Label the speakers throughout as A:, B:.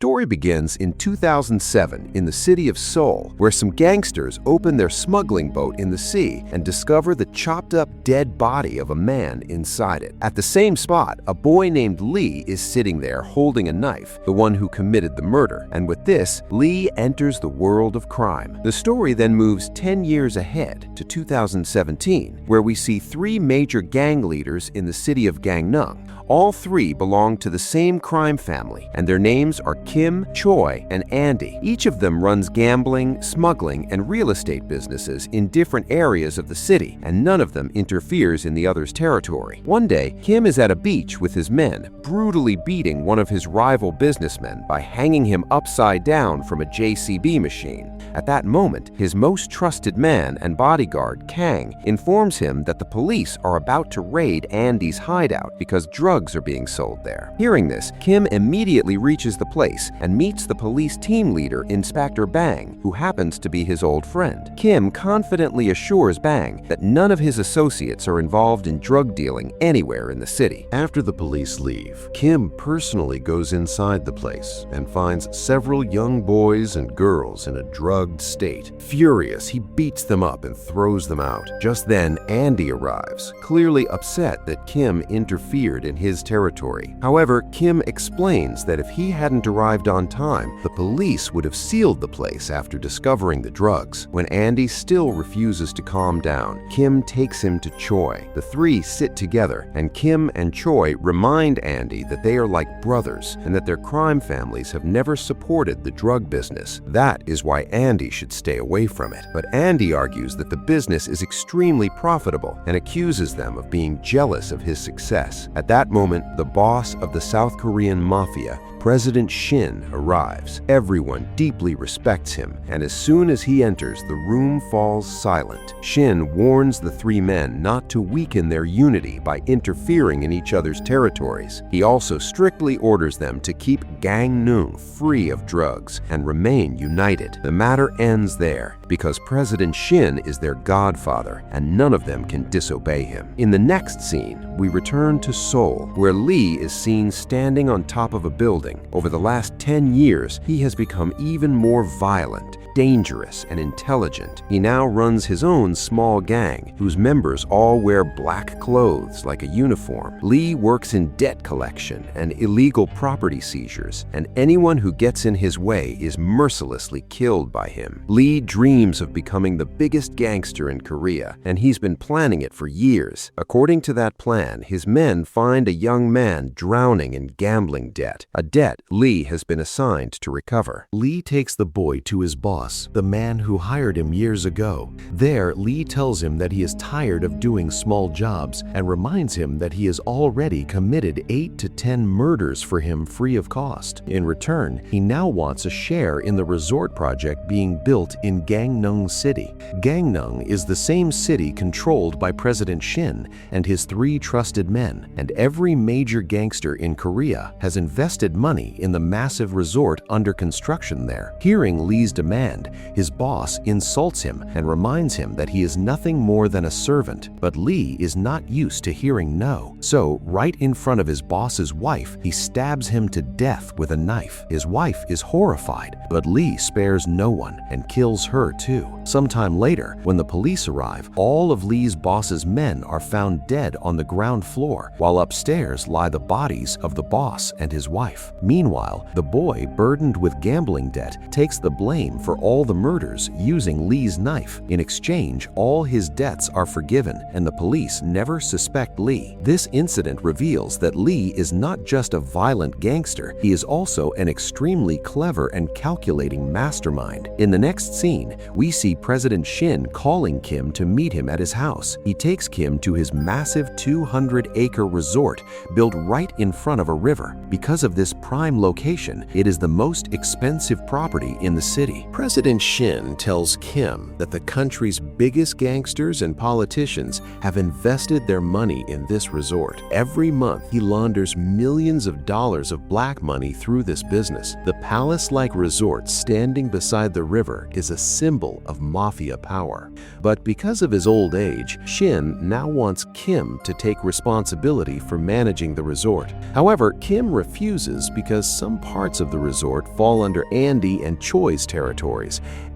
A: story begins in 2007 in the city of Seoul, where some gangsters open their smuggling boat in the sea and discover the chopped-up dead body of a man inside it. At the same spot, a boy named Lee is sitting there holding a knife, the one who committed the murder. And with this, Lee enters the world of crime. The story then moves 10 years ahead to 2017, where we see three major gang leaders in the city of Gangneung. All three belong to the same crime family, and their names are Kim, Choi, and Andy. Each of them runs gambling, smuggling, and real estate businesses in different areas of the city, and none of them interferes in the other's territory. One day, Kim is at a beach with his men, brutally beating one of his rival businessmen by hanging him upside down from a JCB machine. At that moment, his most trusted man and bodyguard, Kang, informs him that the police are about to raid Andy's hideout because drugs are being sold there. Hearing this, Kim immediately reaches the place and meets the police team leader, Inspector Bang, who happens to be his old friend. Kim confidently assures Bang that none of his associates are involved in drug dealing anywhere in the city.
B: After the police leave, Kim personally goes inside the place and finds several young boys and girls in a drugged state. Furious, he beats them up and throws them out. Just then, Andy arrives, clearly upset that Kim interfered in his territory. However, Kim explains that if he hadn't arrived on time, the police would have sealed the place after discovering the drugs. When Andy still refuses to calm down, Kim takes him to Choi. The three sit together, and Kim and Choi remind Andy that they are like brothers and that their crime families have never supported the drug business. That is why Andy should stay away from it. But Andy argues that the business is extremely profitable and accuses them of being jealous of his success. At that moment, the boss of the South Korean mafia, President Shin, arrives. Everyone deeply respects him, and as soon as he enters, the room falls silent. Shin warns the three men not to weaken their unity by interfering in each other's territories. He also strictly orders them to keep Gangneung free of drugs and remain united. The matter ends there, because President Shin is their godfather, and none of them can disobey him. In the next scene, we return to Seoul, where Lee is seen standing on top of a building. Over the last 10 years, he has become even more violent, dangerous, and intelligent. He now runs his own small gang, whose members all wear black clothes like a uniform. Lee works in debt collection and illegal property seizures, and anyone who gets in his way is mercilessly killed by him. Lee dreams of becoming the biggest gangster in Korea, and he's been planning it for years. According to that plan, his men find a young man drowning in gambling debt, a debt Lee has been assigned to recover. Lee takes the boy to his boss, the man who hired him years ago. There, Lee tells him that he is tired of doing small jobs and reminds him that he has already committed 8 to 10 murders for him free of cost. In return, he now wants a share in the resort project being built in Gangneung City. Gangneung is the same city controlled by President Shin and his three trusted men, and every major gangster in Korea has invested money in the massive resort under construction there. Hearing Lee's demand, his boss insults him and reminds him that he is nothing more than a servant. But Lee is not used to hearing no. So, right in front of his boss's wife, he stabs him to death with a knife. His wife is horrified, but Lee spares no one and kills her too. Sometime later, when the police arrive, all of Lee's boss's men are found dead on the ground floor, while upstairs lie the bodies of the boss and his wife. Meanwhile, the boy, burdened with gambling debt, takes the blame for all the murders using Lee's knife. In exchange, all his debts are forgiven, and the police never suspect Lee. This incident reveals that Lee is not just a violent gangster, he is also an extremely clever and calculating mastermind. In the next scene, we see President Shin calling Kim to meet him at his house. He takes Kim to his massive 200-acre resort built right in front of a river. Because of this prime location, it is the most expensive property in the city. President Shin tells Kim that the country's biggest gangsters and politicians have invested their money in this resort. Every month, he launders millions of dollars of black money through this business. The palace-like resort standing beside the river is a symbol of mafia power. But because of his old age, Shin now wants Kim to take responsibility for managing the resort. However, Kim refuses because some parts of the resort fall under Andy and Choi's territories,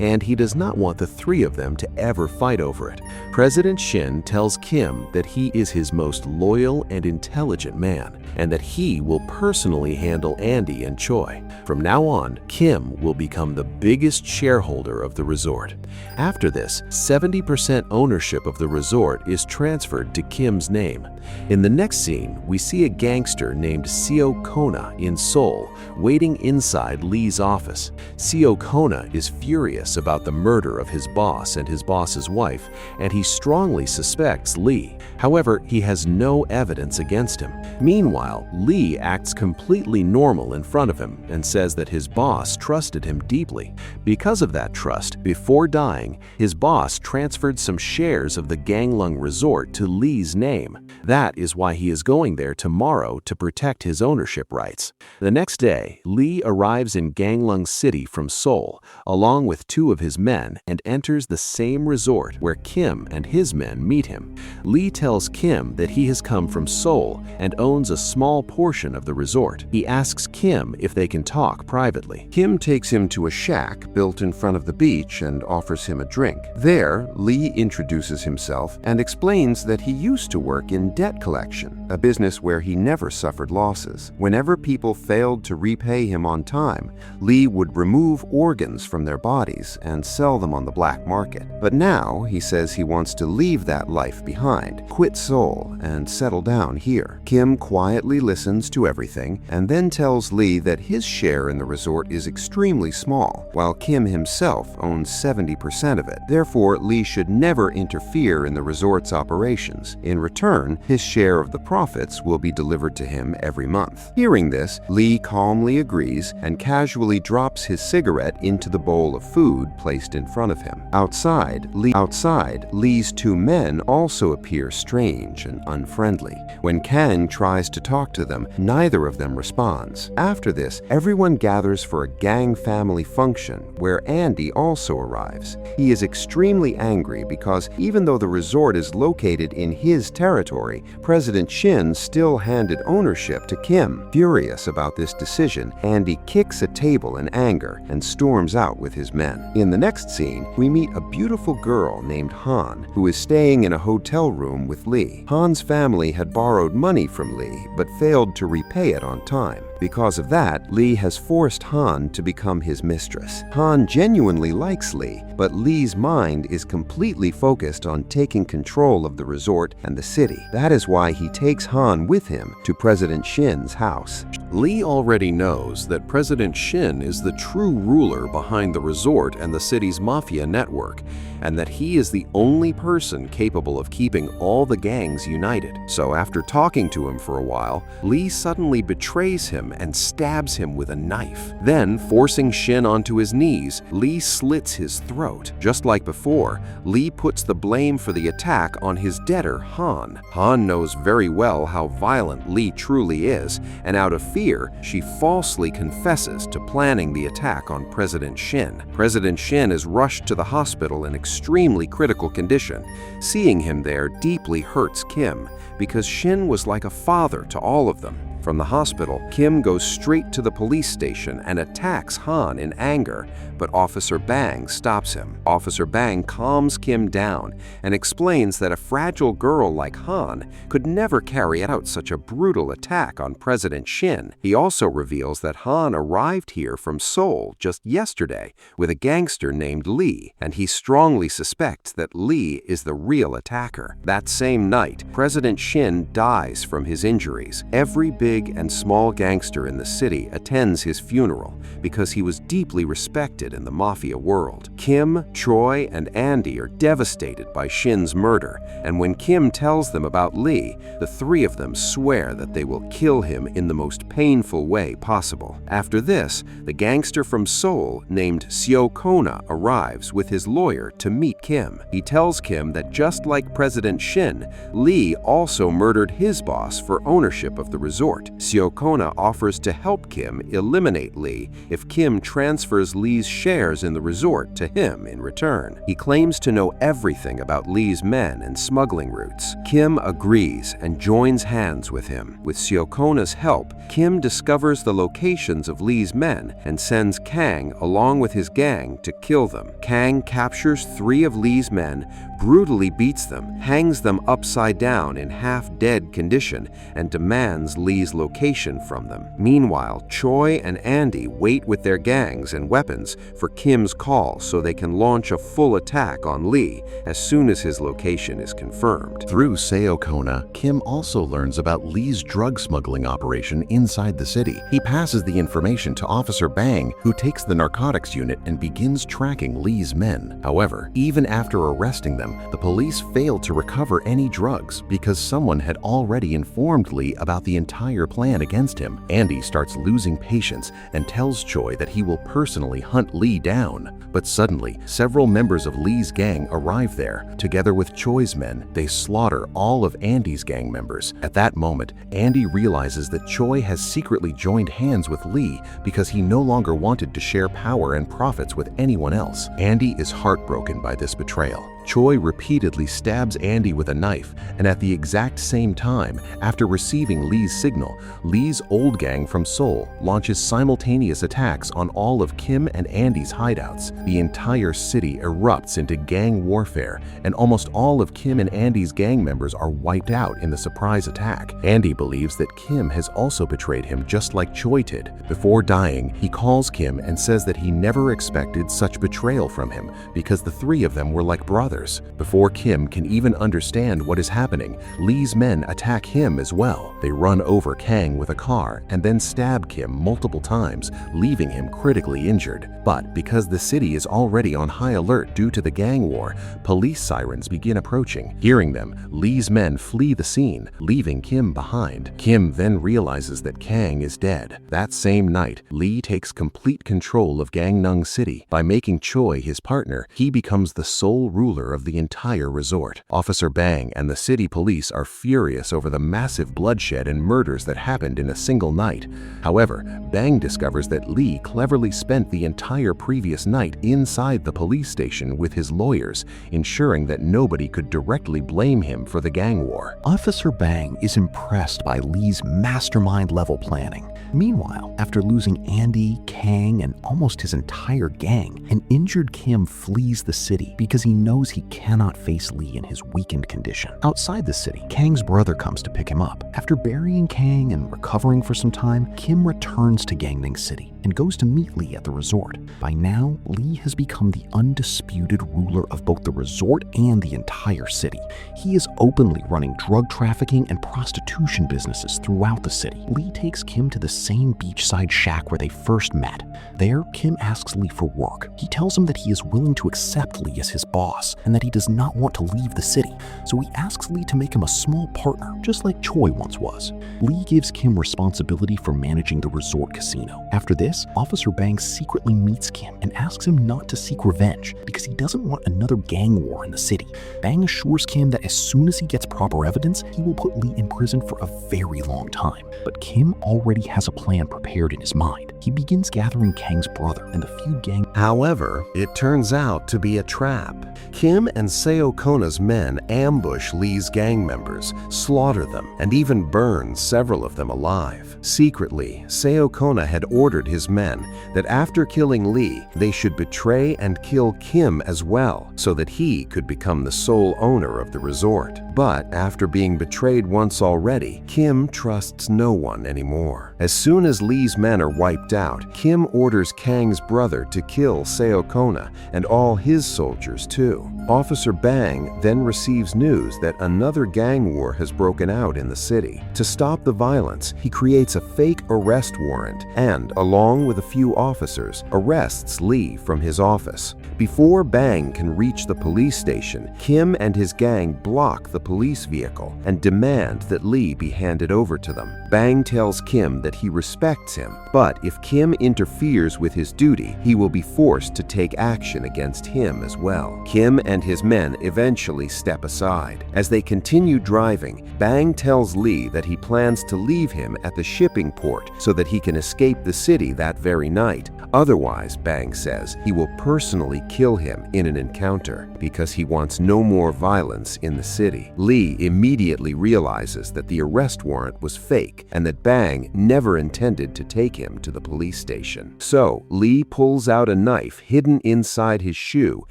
B: and he does not want the three of them to ever fight over it. President Shin tells Kim that he is his most loyal and intelligent man, and that he will personally handle Andy and Choi. From now on, Kim will become the biggest shareholder of the resort. After this, 70% ownership of the resort is transferred to Kim's name. In the next scene, we see a gangster named Seo Kona in Seoul waiting inside Lee's office. Seo Kona is furious about the murder of his boss and his boss's wife, and he strongly suspects Lee. However, he has no evidence against him. Meanwhile, Lee acts completely normal in front of him and says that his boss trusted him deeply. Because of that trust, before dying, his boss transferred some shares of the Ganglung Resort to Lee's name. That is why he is going there tomorrow to protect his ownership rights. The next day, Lee arrives in Ganglung City from Seoul, along with two of his men, and enters the same resort where Kim and his men meet him. Lee tells Kim that he has come from Seoul and owns a small portion of the resort. He asks Kim if they can talk privately.
A: Kim takes him to a shack built in front of the beach and offers him a drink. There, Lee introduces himself and explains that he used to work in debt collection, a business where he never suffered losses. Whenever people failed to repay him on time, Lee would remove organs from their bodies and sell them on the black market. But now, he says he wants to leave that life behind, quit Seoul, and settle down here. Kim quietly listens to everything and then tells Lee that his share in the resort is extremely small, while Kim himself owns 70% of it. Therefore, Lee should never interfere in the resort's operations. In return, his share of the profits will be delivered to him every month. Hearing this, Lee calmly agrees and casually drops his cigarette into the bowl of food placed in front of him. Outside, Lee's two men also appear strange and unfriendly. When Kang tries to talk to them, neither of them responds. After this, everyone gathers for a gang family function where Andy also arrives. He is extremely angry because even though the resort is located in his territory, President Shin still handed ownership to Kim. Furious about this decision, Andy kicks a table in anger and storms out with his men. In the next scene, we meet a beautiful girl named Han, who is staying in a hotel room with Lee. Han's family had borrowed money from Lee, but failed to repay it on time. Because of that, Lee has forced Han to become his mistress. Han genuinely likes Lee, but Lee's mind is completely focused on taking control of the resort and the city. That is why he takes Han with him to President Shin's house.
B: Lee already knows that President Shin is the true ruler behind the resort and the city's mafia network, and that he is the only person capable of keeping all the gangs united. So after talking to him for a while, Lee suddenly betrays him and stabs him with a knife. Then, forcing Shin onto his knees, Lee slits his throat. Just like before, Lee puts the blame for the attack on his debtor, Han. Han knows very well how violent Lee truly is, and out of fear, she falsely confesses to planning the attack on President Shin. President Shin is rushed to the hospital in extremely critical condition. Seeing him there deeply hurts Kim, because Shin was like a father to all of them. From the hospital, Kim goes straight to the police station and attacks Han in anger, but Officer Bang stops him. Officer Bang calms Kim down and explains that a fragile girl like Han could never carry out such a brutal attack on President Shin. He also reveals that Han arrived here from Seoul just yesterday with a gangster named Lee, and he strongly suspects that Lee is the real attacker. That same night, President Shin dies from his injuries. Every big
A: big and small gangster in the city attends his funeral because he was deeply respected in the mafia world. Kim, Choi, and Andy are devastated by Shin's murder, and when Kim tells them about Lee, the three of them swear that they will kill him in the most painful way possible. After this, the gangster from Seoul named Seo Kona arrives with his lawyer to meet Kim. He tells Kim that just like President Shin, Lee also murdered his boss for ownership of the resort. Seo Kona offers to help Kim eliminate Lee if Kim transfers Lee's shares in the resort to him in return. He claims to know everything about Lee's men and smuggling routes. Kim agrees and joins hands with him. With Seo Kona's help, Kim discovers the locations of Lee's men and sends Kang along with his gang to kill them. Kang captures 3 of Lee's men, brutally beats them, hangs them upside down in half-dead condition, and demands Lee's location from them. Meanwhile, Choi and Andy wait with their gangs and weapons for Kim's call so they can launch a full attack on Lee as soon as his location is confirmed.
B: Through Seo Kona, Kim also learns about Lee's drug smuggling operation inside the city. He passes the information to Officer Bang, who takes the narcotics unit and begins tracking Lee's men. However, even after arresting them, the police failed to recover any drugs because someone had already informed Lee about the entire plan against him. Andy starts losing patience and tells Choi that he will personally hunt Lee down. But suddenly, several members of Lee's gang arrive there. Together with Choi's men, they slaughter all of Andy's gang members. At that moment, Andy realizes that Choi has secretly joined hands with Lee because he no longer wanted to share power and profits with anyone else. Andy is heartbroken by this betrayal. Choi repeatedly stabs Andy with a knife, and at the exact same time, after receiving Lee's signal, Lee's old gang from Seoul launches simultaneous attacks on all of Kim and Andy's hideouts. The entire city erupts into gang warfare, and almost all of Kim and Andy's gang members are wiped out in the surprise attack. Andy believes that Kim has also betrayed him just like Choi did. Before dying, he calls Kim and says that he never expected such betrayal from him because the 3 of them were like brothers. Before Kim can even understand what is happening, Lee's men attack him as well. They run over Kang with a car and then stab Kim multiple times, leaving him critically injured. But because the city is already on high alert due to the gang war, police sirens begin approaching. Hearing them, Lee's men flee the scene, leaving Kim behind. Kim then realizes that Kang is dead. That same night, Lee takes complete control of Gangneung City. By making Choi his partner, he becomes the sole ruler of the entire resort. Officer Bang and the city police are furious over the massive bloodshed and murders that happened in a single night. However, Bang discovers that Lee cleverly spent the entire previous night inside the police station with his lawyers, ensuring that nobody could directly blame him for the gang war.
C: Officer Bang is impressed by Lee's mastermind-level planning. Meanwhile, after losing Andy, Kang, and almost his entire gang, an injured Kim flees the city because he knows he cannot face Lee in his weakened condition. Outside the city, Kang's brother comes to pick him up. After burying Kang and recovering for some time, Kim returns to Gangneung City and goes to meet Lee at the resort. By now, Lee has become the undisputed ruler of both the resort and the entire city. He is openly running drug trafficking and prostitution businesses throughout the city. Lee takes Kim to the same beachside shack where they first met. There, Kim asks Lee for work. He tells him that he is willing to accept Lee as his boss and that he does not want to leave the city, so he asks Lee to make him a small partner, just like Choi once was. Lee gives Kim responsibility for managing the resort casino. After this, Officer Bang secretly meets Kim and asks him not to seek revenge because he doesn't want another gang war in the city. Bang assures Kim that as soon as he gets proper evidence, he will put Lee in prison for a very long time. But Kim already has a plan prepared in his mind. He begins gathering Kang's brother and the few gang.
B: However, it turns out to be a trap. Kim and Seo Kona's men ambush Lee's gang members, slaughter them, and even burn several of them alive. Secretly, Seo Kona had ordered his
A: his men that after killing Lee, they should betray and kill Kim as well, so that he could become the sole owner of the resort. But after being betrayed once already, Kim trusts no one anymore. As soon as Lee's men are wiped out, Kim orders Kang's brother to kill Seo Kona and all his soldiers too. Officer Bang then receives news that another gang war has broken out in the city. To stop the violence, he creates a fake arrest warrant and, along with a few officers, arrests Lee from his office. Before Bang can reach the police station, Kim and his gang block the police vehicle and demand that Lee be handed over to them. Bang tells Kim that he respects him, but if Kim interferes with his duty, he will be forced to take action against him as well. Kim and his men eventually step aside. As they continue driving, Bang tells Lee that he plans to leave him at the shipping port so that he can escape the city that very night. Otherwise, Bang says, he will personally kill him in an encounter because he wants no more violence in the city. Lee immediately realizes that the arrest warrant was fake and that Bang never intended to take him to the police station. So, Lee pulls out a knife hidden inside his shoe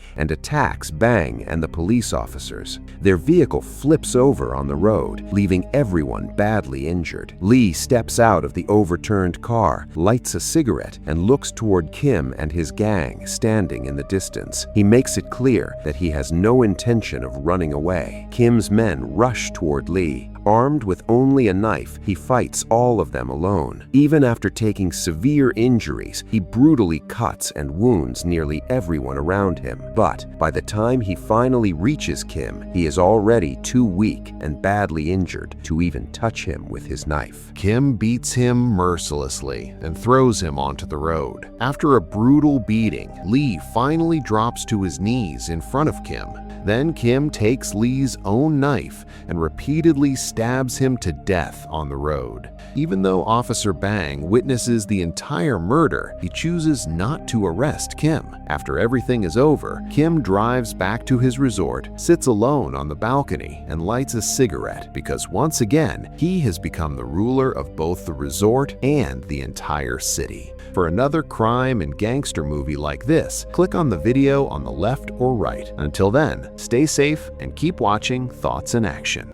A: and attacks Bang and the police officers. Their vehicle flips over on the road, leaving everyone badly injured. Lee steps out of the overturned car, lights a cigarette, and looks toward Kim and his gang standing in the distance. He makes it clear that he has no intention of running away. Kim's men rush toward Lee. Armed with only a knife, he fights all of them alone. Even after taking severe injuries, he brutally cuts and wounds nearly everyone around him. But by the time he finally reaches Kim, he is already too weak and badly injured to even touch him with his knife.
B: Kim beats him mercilessly and throws him onto the road. After a brutal beating, Lee finally drops to his knees in front of Kim. Then Kim takes Lee's own knife and repeatedly stabs him to death on the road. Even though Officer Bang witnesses the entire murder, he chooses not to arrest Kim. After everything is over, Kim drives back to his resort, sits alone on the balcony, and lights a cigarette because once again, he has become the ruler of both the resort and the entire city. For another crime and gangster movie like this, click on the video on the left or right. Until then, stay safe and keep watching Thoughts in Action.